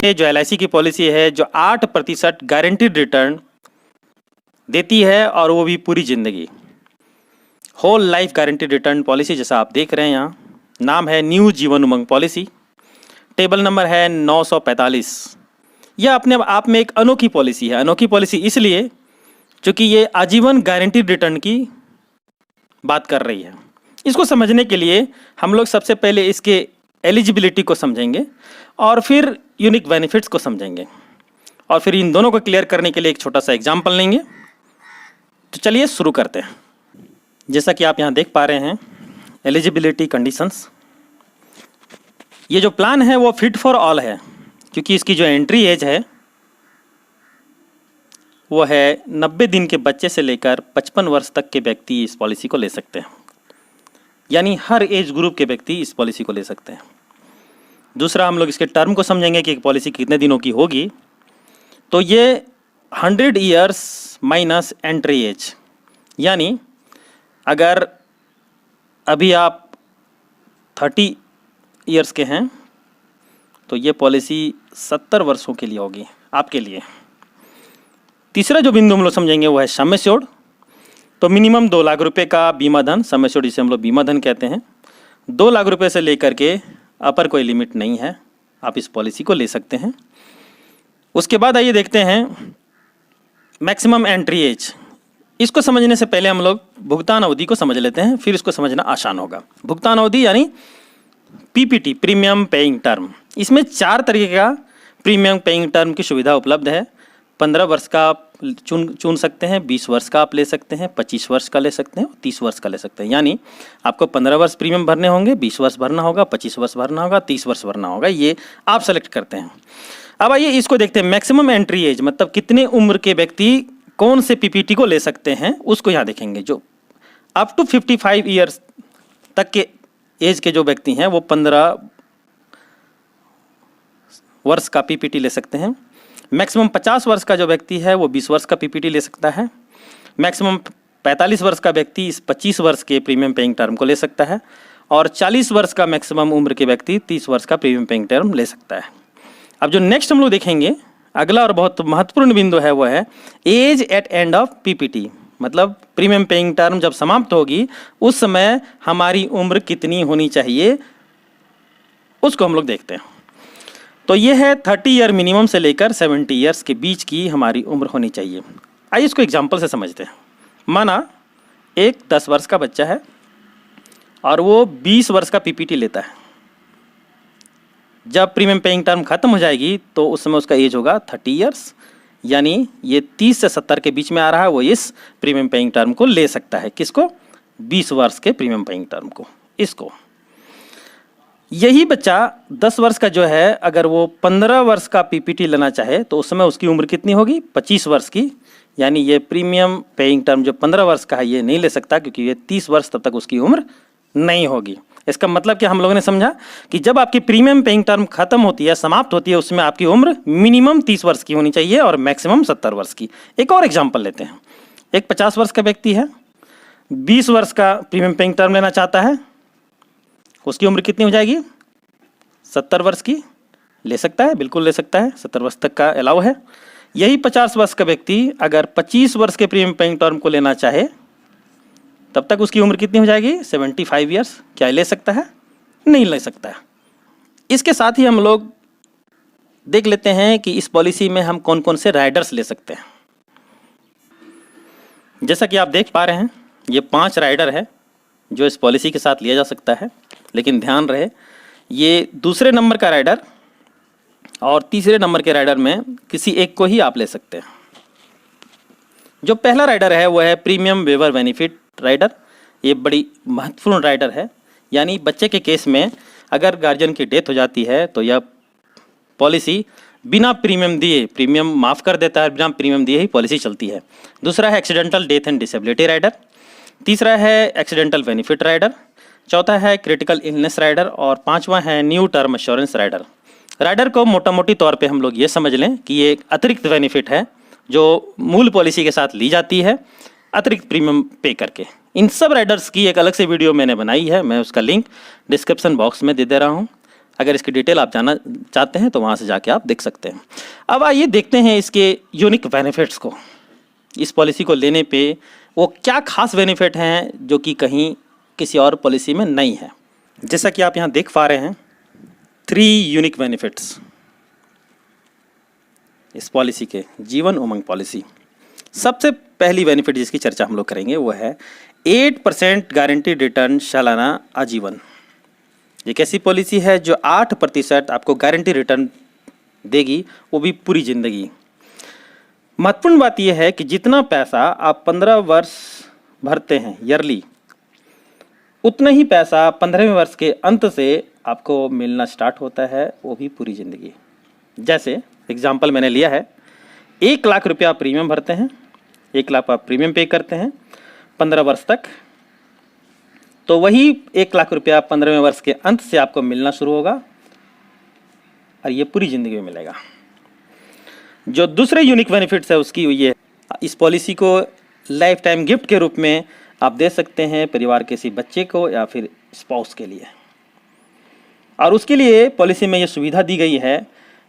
ये जो LIC की पॉलिसी है जो 8% गारंटीड रिटर्न देती है और वो भी पूरी ज़िंदगी, whole life guaranteed return policy, जैसा आप देख रहे हैं यहाँ। नाम है new Jeevan Umang policy, table number है 945। यह अपने आप में एक अनोखी पॉलिसी है। अनोखी पॉलिसी इसलिए क्योंकि ये आजीवन गारंटीड रिटर्न की बात कर रही है। इसको समझने के लिए हम लोग सबसे पहले इसके एलिजिबिलिटी को समझेंगे और फिर यूनिक बेनिफिट्स को समझेंगे और फिर इन दोनों को क्लियर करने के लिए एक छोटा सा एग्जाम्पल लेंगे। तो चलिए शुरू करते हैं। जैसा कि आप यहाँ देख पा रहे हैं एलिजिबिलिटी कंडीशंस। ये जो प्लान है वो फिट फॉर ऑल है क्योंकि इसकी जो एंट्री एज है वो है 90 दिन के बच्चे से लेकर 55 वर्ष तक के व्यक्ति इस पॉलिसी को ले सकते हैं, यानी हर एज ग्रुप के व्यक्ति इस पॉलिसी को ले सकते हैं। दूसरा, हम लोग इसके टर्म को समझेंगे कि एक पॉलिसी कितने दिनों की होगी। तो ये 100 ईयर्स माइनस एंट्री एज, यानी अगर अभी आप 30 ईयर्स के हैं तो ये पॉलिसी 70 वर्षों के लिए होगी आपके लिए। तीसरा जो बिंदु हम लोग समझेंगे वो है सम एश्योर्ड। तो मिनिमम 2 लाख रुपए का बीमा धन, सम एश्योर्ड जिसे हम लोग बीमा धन कहते हैं, 2 लाख रुपए से लेकर के अपर कोई लिमिट नहीं है, आप इस पॉलिसी को ले सकते हैं। उसके बाद आइए देखते हैं मैक्सिमम एंट्री एज। इसको समझने से पहले हम लोग भुगतान अवधि को समझ लेते हैं, फिर इसको समझना आसान होगा। भुगतान अवधि यानी PPT, प्रीमियम पेइंग टर्म। इसमें 4 तरीके का प्रीमियम पेइंग टर्म की सुविधा उपलब्ध है। 15 वर्ष का आप चुन सकते हैं, 20 वर्ष का आप ले सकते हैं, 25 वर्ष का ले सकते हैं, 30 वर्ष का ले सकते हैं। यानी आपको 15 वर्ष प्रीमियम भरने होंगे, 20 वर्ष भरना होगा, 25 वर्ष भरना होगा, 30 वर्ष भरना होगा, ये आप सेलेक्ट करते हैं। अब आइए इसको देखते हैं। मैक्सिमम एंट्री एज मतलब कितने उम्र के व्यक्ति कौन से PPT को ले सकते हैं, उसको यहाँ देखेंगे। जो अप टू 55 ईयर्स तक के एज के जो व्यक्ति हैं वो 15 वर्ष का PPT ले सकते हैं। मैक्सिमम 50 वर्ष का जो व्यक्ति है वो 20 वर्ष का PPT ले सकता है। मैक्सिमम 45 वर्ष का व्यक्ति इस 25 वर्ष के प्रीमियम पेइंग टर्म को ले सकता है और 40 वर्ष का मैक्सिमम उम्र के व्यक्ति 30 वर्ष का प्रीमियम पेइंग टर्म ले सकता है। अब जो नेक्स्ट हम लोग देखेंगे, अगला और बहुत महत्वपूर्ण बिंदु है वो है age at end of PPT। मतलब प्रीमियम पेइंग टर्म जब समाप्त होगी उस समय हमारी उम्र कितनी होनी चाहिए, उसको हम लोग देखते हैं। तो ये है 30 ईयर मिनिमम से लेकर 70 ईयर्स के बीच की हमारी उम्र होनी चाहिए। आइए इसको एग्जांपल से समझते हैं। माना एक 10 वर्ष का बच्चा है और वो 20 वर्ष का PPT लेता है। जब प्रीमियम पेइंग टर्म खत्म हो जाएगी तो उस समय उसका एज होगा 30 ईयर्स, यानी ये 30 से 70 के बीच में आ रहा है, वो इस प्रीमियम पेइंग टर्म को ले सकता है। किसको? 20 वर्ष के प्रीमियम पेइंग टर्म को, इसको। यही बच्चा 10 वर्ष का जो है, अगर वो 15 वर्ष का PPT लेना चाहे तो उस समय उसकी उम्र कितनी होगी? 25 वर्ष की। यानी ये प्रीमियम पेइंग टर्म जो 15 वर्ष का है ये नहीं ले सकता क्योंकि ये 30 वर्ष तब तक उसकी उम्र नहीं होगी। इसका मतलब कि हम लोगों ने समझा कि जब आपकी प्रीमियम पेइंग टर्म खत्म होती है, समाप्त होती है, उसमें आपकी उम्र मिनिमम 30 वर्ष की होनी चाहिए और मैक्सिमम 70 वर्ष की। एक और एग्जाम्पल लेते हैं। एक 50 वर्ष का व्यक्ति है, 20 वर्ष का प्रीमियम पेइंग टर्म लेना चाहता है, उसकी उम्र कितनी हो जाएगी? 70 वर्ष की। ले सकता है, बिल्कुल ले सकता है, 70 वर्ष तक का अलाउ है। यही 50 वर्ष का व्यक्ति अगर 25 वर्ष के प्रीमियम पेइंग टर्म को लेना चाहे तब तक उसकी उम्र कितनी हो जाएगी? 75 ईयर्स। क्या ले सकता है? नहीं ले सकता है। इसके साथ ही हम लोग देख लेते हैं कि इस पॉलिसी में हम कौन कौन से राइडर्स ले सकते हैं। जैसा कि आप देख पा रहे हैं ये 5 राइडर है जो इस पॉलिसी के साथ लिया जा सकता है, लेकिन ध्यान रहे ये दूसरे नंबर का राइडर और तीसरे नंबर के राइडर में किसी एक को ही आप ले सकते हैं। जो पहला राइडर है वो है प्रीमियम वेवर बेनिफिट राइडर। ये बड़ी महत्वपूर्ण राइडर है, यानी बच्चे के केस में अगर गार्जियन की डेथ हो जाती है तो यह पॉलिसी बिना प्रीमियम दिए, प्रीमियम माफ़ कर देता है, बिना प्रीमियम दिए ही पॉलिसी चलती है। दूसरा है accidental death and disability rider. तीसरा है एक्सीडेंटल बेनिफिट राइडर। चौथा है क्रिटिकल इलनेस राइडर और 5वां है new term assurance rider. Rider को मोटा मोटी तौर पे हम लोग ये समझ लें कि ये एक अतिरिक्त बेनिफिट है जो मूल पॉलिसी के साथ ली जाती है अतिरिक्त प्रीमियम पे करके। इन सब राइडर्स की एक अलग से वीडियो मैंने बनाई है, मैं उसका लिंक डिस्क्रिप्शन बॉक्स में दे रहा हूँ। अगर इसकी डिटेल आप जानना चाहते हैं तो वहाँ से जाके आप देख सकते हैं। अब आइए देखते हैं इसके यूनिक बेनिफिट्स को। इस पॉलिसी को लेने पे वो क्या खास बेनिफिट हैं जो कि कहीं किसी और पॉलिसी में नहीं है। जैसा कि आप यहाँ देख पा रहे हैं 3 यूनिक बेनिफिट्स इस पॉलिसी के, जीवन उमंग पॉलिसी। सबसे पहली बेनिफिट जिसकी चर्चा हम लोग करेंगे वो है 8% गारंटीड रिटर्न सालाना आजीवन। एक ऐसी पॉलिसी है जो 8% आपको गारंटी रिटर्न देगी, वो भी पूरी ज़िंदगी। महत्वपूर्ण बात यह है कि जितना पैसा आप 15 वर्ष भरते हैं ईयरली, उतना ही पैसा 15वें वर्ष के अंत से आपको मिलना स्टार्ट होता है, वो भी पूरी ज़िंदगी। जैसे एग्जाम्पल मैंने लिया है, 1 लाख रुपया आप प्रीमियम भरते हैं, 1 लाख आप प्रीमियम पे करते हैं 15 वर्ष तक, तो वही 1 लाख रुपया 15वें वर्ष के अंत से आपको मिलना शुरू होगा और ये पूरी ज़िंदगी में मिलेगा। जो दूसरे यूनिक बेनिफिट्स है उसकी ये, इस पॉलिसी को लाइफ टाइम गिफ्ट के रूप में आप दे सकते हैं परिवार के किसी बच्चे को या फिर स्पाउस के लिए। और उसके लिए पॉलिसी में ये सुविधा दी गई है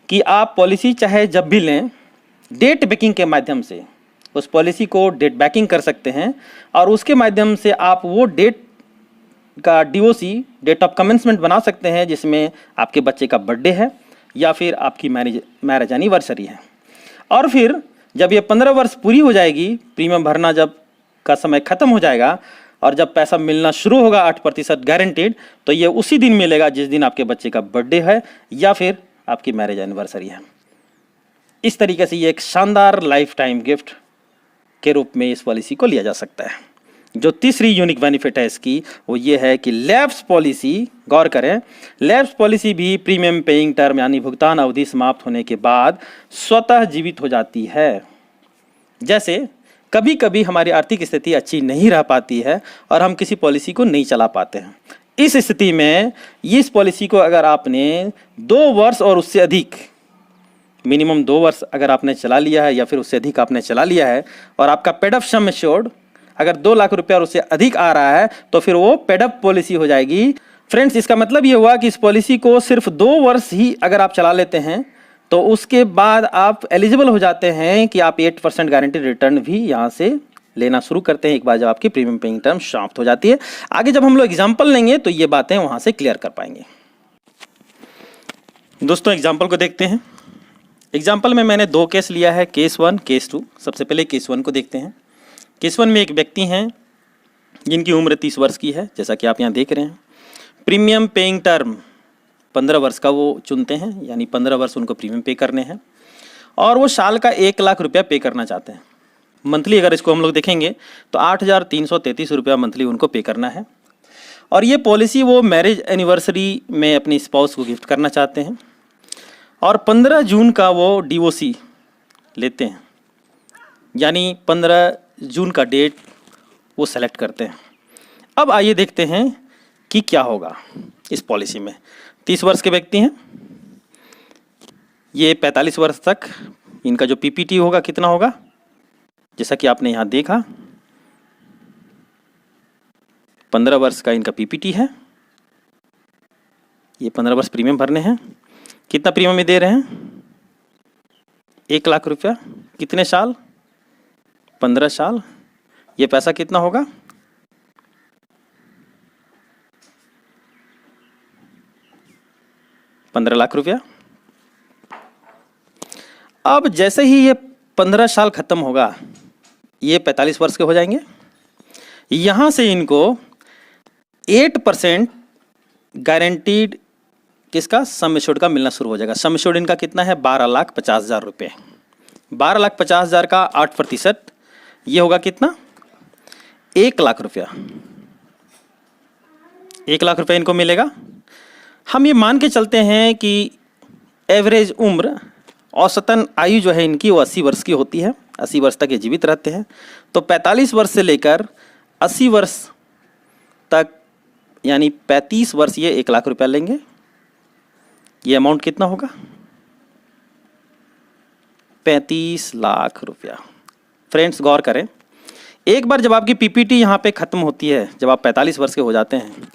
कि आप पॉलिसी चाहे जब भी लें, डेट बैकिंग के माध्यम से उस पॉलिसी को डेट बैकिंग कर सकते हैं और उसके माध्यम से आप वो डेट का DOC, डेट ऑफ कमेंसमेंट बना सकते हैं, जिसमें आपके बच्चे का बर्थडे है या फिर आपकी मैरिज एनिवर्सरी है। और फिर जब ये 15 वर्ष पूरी हो जाएगी, प्रीमियम भरना जब का समय ख़त्म हो जाएगा और जब पैसा मिलना शुरू होगा 8% गारंटीड, तो ये उसी दिन मिलेगा जिस दिन आपके बच्चे का बर्थडे है या फिर आपकी मैरिज एनिवर्सरी है। इस तरीके से ये एक शानदार लाइफ टाइम गिफ्ट के रूप में इस पॉलिसी को लिया जा सकता है। जो तीसरी यूनिक बेनिफिट है इसकी, वो ये है कि लैप्स पॉलिसी, गौर करें, लैप्स पॉलिसी भी प्रीमियम पेइंग टर्म यानी भुगतान अवधि समाप्त होने के बाद स्वतः जीवित हो जाती है। जैसे कभी कभी हमारी आर्थिक स्थिति अच्छी नहीं रह पाती है और हम किसी पॉलिसी को नहीं चला पाते हैं। इस स्थिति में इस पॉलिसी को अगर आपने 2 वर्ष और उससे अधिक, मिनिमम 2 वर्ष अगर आपने चला लिया है या फिर उससे अधिक आपने चला लिया है और आपका पेड अप सम एश्योर्ड अगर 2 लाख रुपया और उससे अधिक आ रहा है, तो फिर वो पेड अप पॉलिसी हो जाएगी। फ्रेंड्स, इसका मतलब ये हुआ कि इस पॉलिसी को सिर्फ 2 वर्ष ही अगर आप चला लेते हैं तो उसके बाद आप एलिजिबल हो जाते हैं कि आप 8% गारंटी रिटर्न भी यहाँ से लेना शुरू करते हैं, एक बार जब आपकी प्रीमियम पेइंग टर्म समाप्त हो जाती है। आगे जब हम लोग एग्जाम्पल लेंगे तो ये बातें वहाँ से क्लियर कर पाएंगे। दोस्तों, एग्जाम्पल को देखते हैं। एग्जाम्पल में मैंने 2 केस लिया है, केस 1, केस 2। सबसे पहले केस 1 को देखते हैं। केस 1 में एक व्यक्ति हैं जिनकी उम्र 30 वर्ष की है, जैसा कि आप यहाँ देख रहे हैं। प्रीमियम पेइंग टर्म 15 वर्ष का वो चुनते हैं, यानी 15 वर्ष उनको प्रीमियम पे करने हैं और वो साल का 1 लाख रुपया पे करना चाहते हैं। मंथली अगर इसको हम लोग देखेंगे तो 8,333 रुपया मंथली उनको पे करना है। और ये पॉलिसी वो मैरिज एनिवर्सरी में अपनी स्पाउस को गिफ्ट करना चाहते हैं और 15 जून का वो DOC लेते हैं, यानी 15 जून का डेट वो सेलेक्ट करते हैं। अब आइए देखते हैं कि क्या होगा इस पॉलिसी में। 30 वर्ष के व्यक्ति हैं, ये 45 वर्ष तक इनका जो PPT होगा कितना होगा, जैसा कि आपने यहाँ देखा 15 वर्ष का इनका PPT है। ये 15 वर्ष प्रीमियम भरने हैं। कितना प्रीमियम में दे रहे हैं? 1 लाख रुपया। कितने साल? 15 साल। ये पैसा कितना होगा? 15 लाख रुपया। अब जैसे ही ये 15 साल खत्म होगा, ये 45 वर्ष के हो जाएंगे। यहाँ से इनको 8% गारंटीड किसका, सम एश्योर्ड का मिलना शुरू हो जाएगा। सम एश्योर्ड इनका कितना है? 12,50,000 रुपये। 12,50,000 का 8%, ये होगा कितना? 1 लाख रुपया। 1 लाख रुपया इनको मिलेगा। हम ये मान के चलते हैं कि एवरेज उम्र, औसतन आयु जो है इनकी वो 80 वर्ष की होती है। 80 वर्ष तक ये जीवित रहते हैं। तो 45 वर्ष से लेकर 80 वर्ष तक, यानी 35 वर्ष ये 1 लाख रुपया लेंगे। ये अमाउंट कितना होगा? 35 लाख रुपया। फ्रेंड्स, गौर करें, एक बार जब आपकी PPT यहाँ पे ख़त्म होती है, जब आप 45 वर्ष के हो जाते हैं,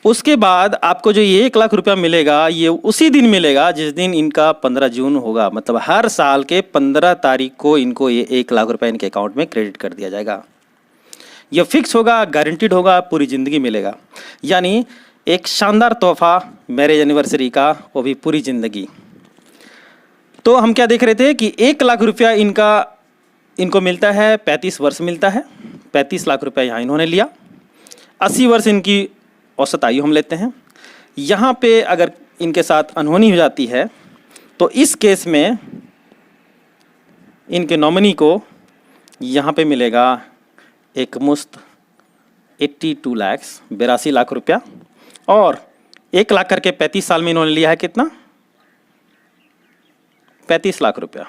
उसके बाद आपको जो ये 1 लाख रुपया मिलेगा, ये उसी दिन मिलेगा जिस दिन इनका 15 जून होगा। मतलब हर साल के 15 तारीख को इनको ये 1 लाख रुपया इनके अकाउंट में क्रेडिट कर दिया जाएगा। ये फिक्स होगा, गारंटीड होगा, पूरी ज़िंदगी मिलेगा। यानी एक शानदार तोहफा मैरिज एनिवर्सरी का, वो भी पूरी ज़िंदगी। तो हम क्या देख रहे थे कि 1 लाख रुपया इनको मिलता है, 35 वर्ष मिलता है। 35 लाख रुपया यहाँ इन्होंने लिया। 80 वर्ष इनकी औसत आयु हम लेते हैं। यहाँ पे अगर इनके साथ अनहोनी हो जाती है तो इस केस में इनके नॉमिनी को यहाँ पे मिलेगा एक मुश्त 82 लाख, 82 लाख रुपया। और 1 लाख करके 35 साल में इन्होंने लिया है कितना? 35 लाख रुपया।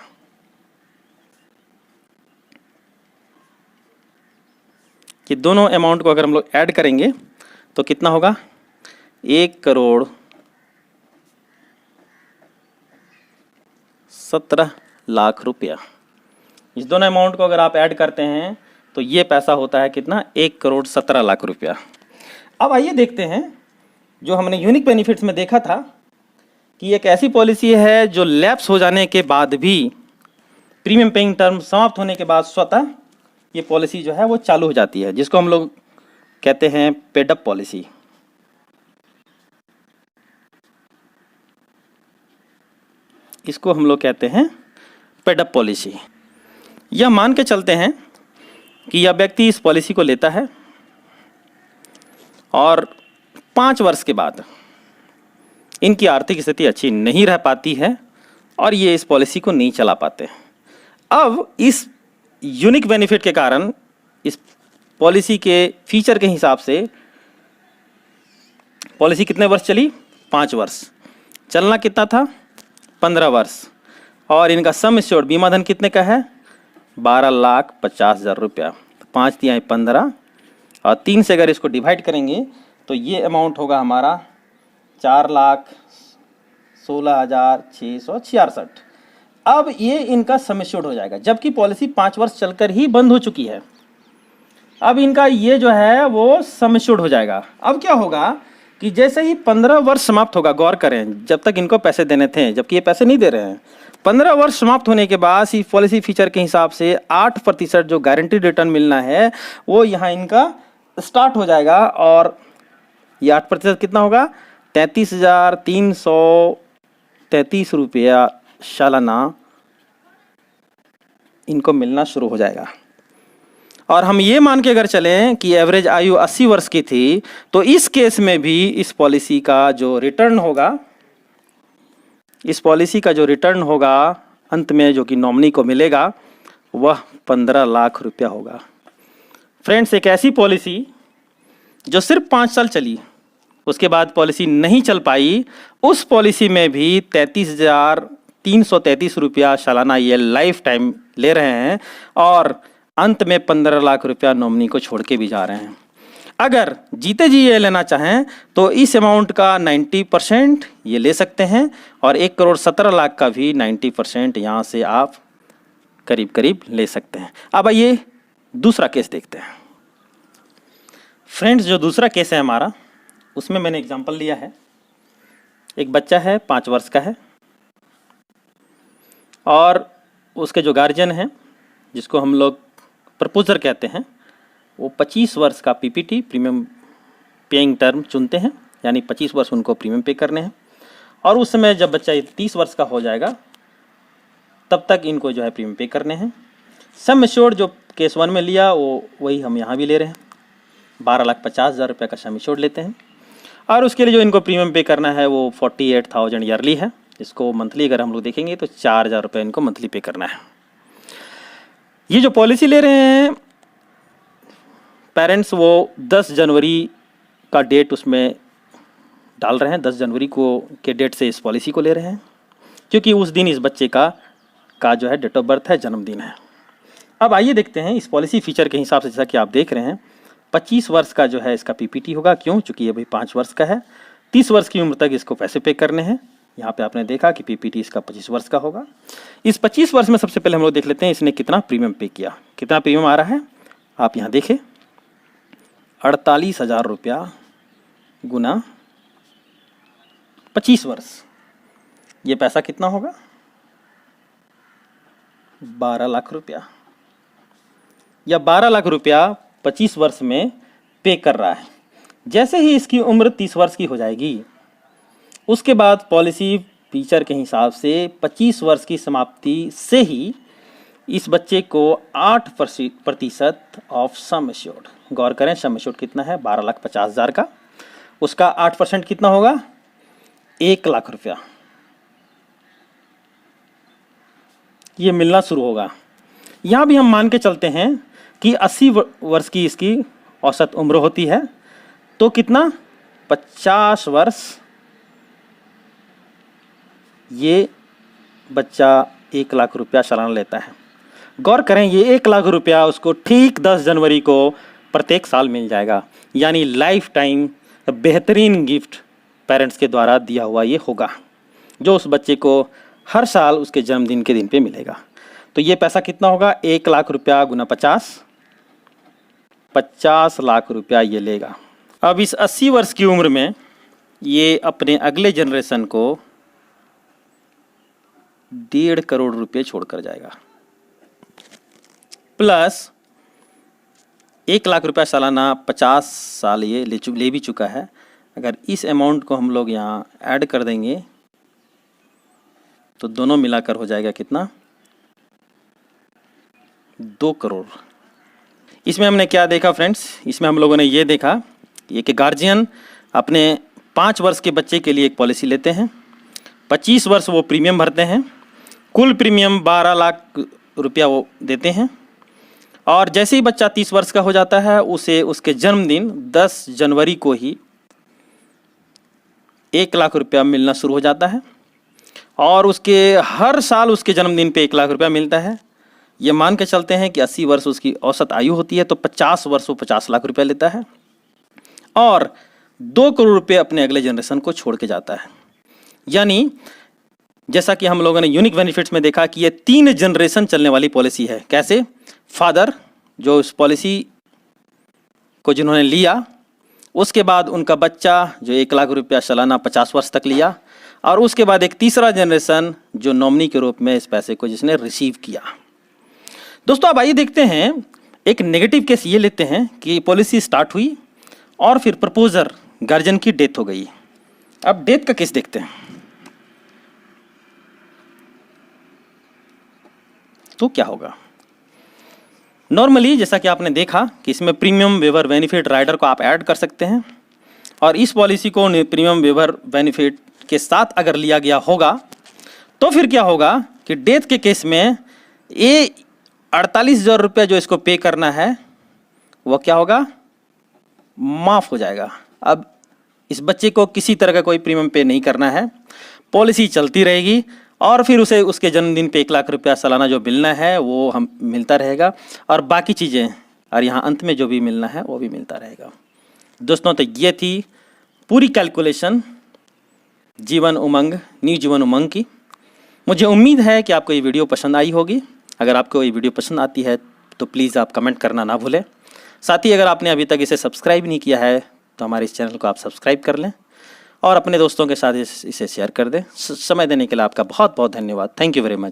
कि दोनों अमाउंट को अगर हम लोग ऐड करेंगे तो कितना होगा? 1,17,00,000 रुपया। इस दोनों अमाउंट को अगर आप ऐड करते हैं तो ये पैसा होता है कितना? 1,17,00,000 रुपया। अब आइए देखते हैं, जो हमने यूनिक बेनिफिट्स में देखा था कि एक ऐसी पॉलिसी है जो लैप्स हो जाने के बाद भी, प्रीमियम पेइंग टर्म समाप्त होने के बाद स्वतः ये पॉलिसी जो है वो चालू हो जाती है, जिसको हम लोग कहते हैं पेड अप पॉलिसी। इसको हम लोग कहते हैं पेड अप पॉलिसी। यह मान के चलते हैं कि यह व्यक्ति इस पॉलिसी को लेता है और 5 वर्ष के बाद इनकी आर्थिक स्थिति अच्छी नहीं रह पाती है और ये इस पॉलिसी को नहीं चला पाते। अब इस यूनिक बेनिफिट के कारण, इस पॉलिसी के फीचर के हिसाब से, पॉलिसी कितने वर्ष चली? 5 वर्ष। चलना कितना था? 15 वर्ष। और इनका सम एश्योर्ड बीमा धन कितने का है? 12,50,000 रुपया। 5 तिहाई 15 और 3 से अगर इसको डिवाइड करेंगे तो ये अमाउंट होगा हमारा 4,16,666। अब ये इनका सम एश्योर्ड हो जाएगा, जबकि पॉलिसी 5 वर्ष चलकर ही बंद हो चुकी है। अब इनका ये जो है वो सम एश्योर्ड हो जाएगा। अब क्या होगा कि जैसे ही 15 वर्ष समाप्त होगा, गौर करें, जब तक इनको पैसे देने थे, जबकि ये पैसे नहीं दे रहे हैं, 15 वर्ष समाप्त होने के बाद इस पॉलिसी फीचर के हिसाब से 8% जो गारंटीड रिटर्न मिलना है वो यहाँ इनका स्टार्ट हो जाएगा। और ये 8% कितना होगा? 33,333 रुपया सालाना इनको मिलना शुरू हो जाएगा। और हम ये मान के अगर चलें कि एवरेज आयु 80 वर्ष की थी, तो इस केस में भी इस पॉलिसी का जो रिटर्न होगा, अंत में जो कि नॉमिनी को मिलेगा, वह 15 लाख रुपया होगा। फ्रेंड्स, एक ऐसी पॉलिसी जो सिर्फ 5 साल चली, उसके बाद पॉलिसी नहीं चल पाई, उस पॉलिसी में भी 33,333 रुपया सालाना ये लाइफ टाइम ले रहे हैं और अंत में 15 लाख रुपया नॉमिनी को छोड़ के भी जा रहे हैं। अगर जीते जी ये लेना चाहें तो इस अमाउंट का 90% ये ले सकते हैं और 1,17,00,000 का भी 90% यहाँ से आप करीब करीब ले सकते हैं। अब आइए दूसरा केस देखते हैं। फ्रेंड्स, जो दूसरा केस है हमारा, उसमें मैंने एग्जांपल लिया है। एक बच्चा है, 5 वर्ष का है और उसके जो गार्जियन हैं, जिसको हम लोग प्रपोजर कहते हैं, वो 25 वर्ष का पीपीटी, प्रीमियम पेइंग टर्म चुनते हैं। यानी 25 वर्ष उनको प्रीमियम पे करने हैं और उस समय जब बच्चा 30 वर्ष का हो जाएगा तब तक इनको जो है प्रीमियम पे करने हैं। सम एश्योर्ड जो केस 1 में लिया वो वही हम यहाँ भी ले रहे हैं। 12,50,000 रुपये का सम एश्योर्ड लेते हैं और उसके लिए जो इनको प्रीमियम पे करना है वो 48,000 ईयरली है। इसको मंथली अगर हम लोग देखेंगे तो 4,000 रुपये इनको मंथली पे करना है। ये जो पॉलिसी ले रहे हैं पेरेंट्स, वो 10 जनवरी का डेट उसमें डाल रहे हैं। 10 जनवरी को के डेट से इस पॉलिसी को ले रहे हैं, क्योंकि उस दिन इस बच्चे का जो है डेट ऑफ बर्थ है, जन्मदिन है। अब आइए देखते हैं इस पॉलिसी फीचर के हिसाब से, जैसा कि आप देख रहे हैं, 25 वर्ष का जो है इसका पीपीटी होगा। क्यों? चूँकि ये भाई 5 वर्ष का है। 30 वर्ष की उम्र तक इसको पैसे पे करने हैं। यहाँ पे आपने देखा कि पीपीटी इसका 25 वर्ष का होगा। इस 25 वर्ष में सबसे पहले हम लोग देख लेते हैं इसने कितना प्रीमियम पे किया। कितना प्रीमियम आ रहा है आप यहाँ देखें, 48,000 रुपया गुना 25 वर्ष, ये पैसा कितना होगा? 12 लाख रुपया, या 12 लाख रुपया 25 वर्ष में पे कर रहा है। जैसे ही इसकी उम्र 30 वर्ष की हो जाएगी, उसके बाद पॉलिसी फीचर के हिसाब से 25 वर्ष की समाप्ति से ही इस बच्चे को 8% ऑफ सम एश्योर्ड, गौर करें सम एश्योर्ड कितना है? 12,50,000 का, उसका 8% कितना होगा? 1 लाख रुपया, ये मिलना शुरू होगा। यहाँ भी हम मान के चलते हैं कि 80 वर्ष की इसकी औसत उम्र होती है, तो कितना? 50 वर्ष ये बच्चा 1 लाख रुपया सालाना लेता है। गौर करें, ये 1 लाख रुपया उसको ठीक 10 जनवरी को प्रत्येक साल मिल जाएगा, यानी लाइफ टाइम बेहतरीन गिफ्ट पेरेंट्स के द्वारा दिया हुआ ये होगा, जो उस बच्चे को हर साल उसके जन्मदिन के दिन पे मिलेगा। तो ये पैसा कितना होगा? 1 लाख रुपया गुना 50 लाख रुपया ये लेगा। अब इस 80 वर्ष की उम्र में ये अपने अगले जनरेशन को 1.5 करोड़ रुपए छोड़कर जाएगा, प्लस 1 लाख रुपया सालाना 50 साल ये ले भी चुका है। अगर इस अमाउंट को हम लोग यहाँ ऐड कर देंगे तो दोनों मिलाकर हो जाएगा कितना? 2 करोड़। इसमें हमने क्या देखा फ्रेंड्स? इसमें हम लोगों ने ये देखा कि एक गार्जियन अपने 5 वर्ष के बच्चे के लिए एक पॉलिसी लेते हैं, 25 वर्ष वो प्रीमियम भरते हैं, कुल प्रीमियम 12 लाख रुपया वो देते हैं, और जैसे ही बच्चा 30 वर्ष का हो जाता है उसे उसके जन्मदिन 10 जनवरी को ही 1 लाख रुपया मिलना शुरू हो जाता है, और उसके हर साल उसके जन्मदिन पे 1 लाख रुपया मिलता है। ये मान के चलते हैं कि 80 वर्ष उसकी औसत आयु होती है, तो 50 वर्ष वो 50 लाख रुपया लेता है और 2 करोड़ रुपये अपने अगले जनरेशन को छोड़ के जाता है। यानी जैसा कि हम लोगों ने यूनिक बेनिफिट्स में देखा कि ये 3 जनरेशन चलने वाली पॉलिसी है। कैसे? फादर जो इस पॉलिसी को जिन्होंने लिया, उसके बाद उनका बच्चा जो 1 लाख रुपया सालाना 50 वर्ष तक लिया, और उसके बाद एक तीसरा जनरेशन जो नॉमिनी के रूप में इस पैसे को जिसने रिसीव किया। दोस्तों अब आइए देखते हैं, एक नेगेटिव केस ये लेते हैं कि पॉलिसी स्टार्ट हुई और फिर प्रपोजर गार्जियन की डेथ हो गई। अब डेथ का केस देखते हैं, तो क्या होगा? नॉर्मली जैसा कि आपने देखा कि इसमें प्रीमियम वेवर बेनिफिट राइडर को आप ऐड कर सकते हैं, और इस पॉलिसी को प्रीमियम वेवर बेनिफिट के साथ अगर लिया गया होगा तो फिर क्या होगा कि डेथ के केस में ये 48,000 रुपया जो इसको पे करना है वो क्या होगा? माफ़ हो जाएगा। अब इस बच्चे को किसी तरह का कोई प्रीमियम पे नहीं करना है, पॉलिसी चलती रहेगी, और फिर उसे उसके जन्मदिन पे 1 लाख रुपया सालाना जो मिलना है वो हम मिलता रहेगा, और बाकी चीज़ें और यहाँ अंत में जो भी मिलना है वो भी मिलता रहेगा। दोस्तों तो ये थी पूरी कैलकुलेशन जीवन उमंग, न्यू जीवन उमंग की। मुझे उम्मीद है कि आपको ये वीडियो पसंद आई होगी। अगर आपको ये वीडियो पसंद आती है तो प्लीज़ आप कमेंट करना ना भूलें। साथ ही अगर आपने अभी तक इसे सब्सक्राइब नहीं किया है तो हमारे इस चैनल को आप सब्सक्राइब कर लें और अपने दोस्तों के साथ इसे शेयर कर दें। समय देने के लिए आपका बहुत बहुत धन्यवाद। Thank you very much.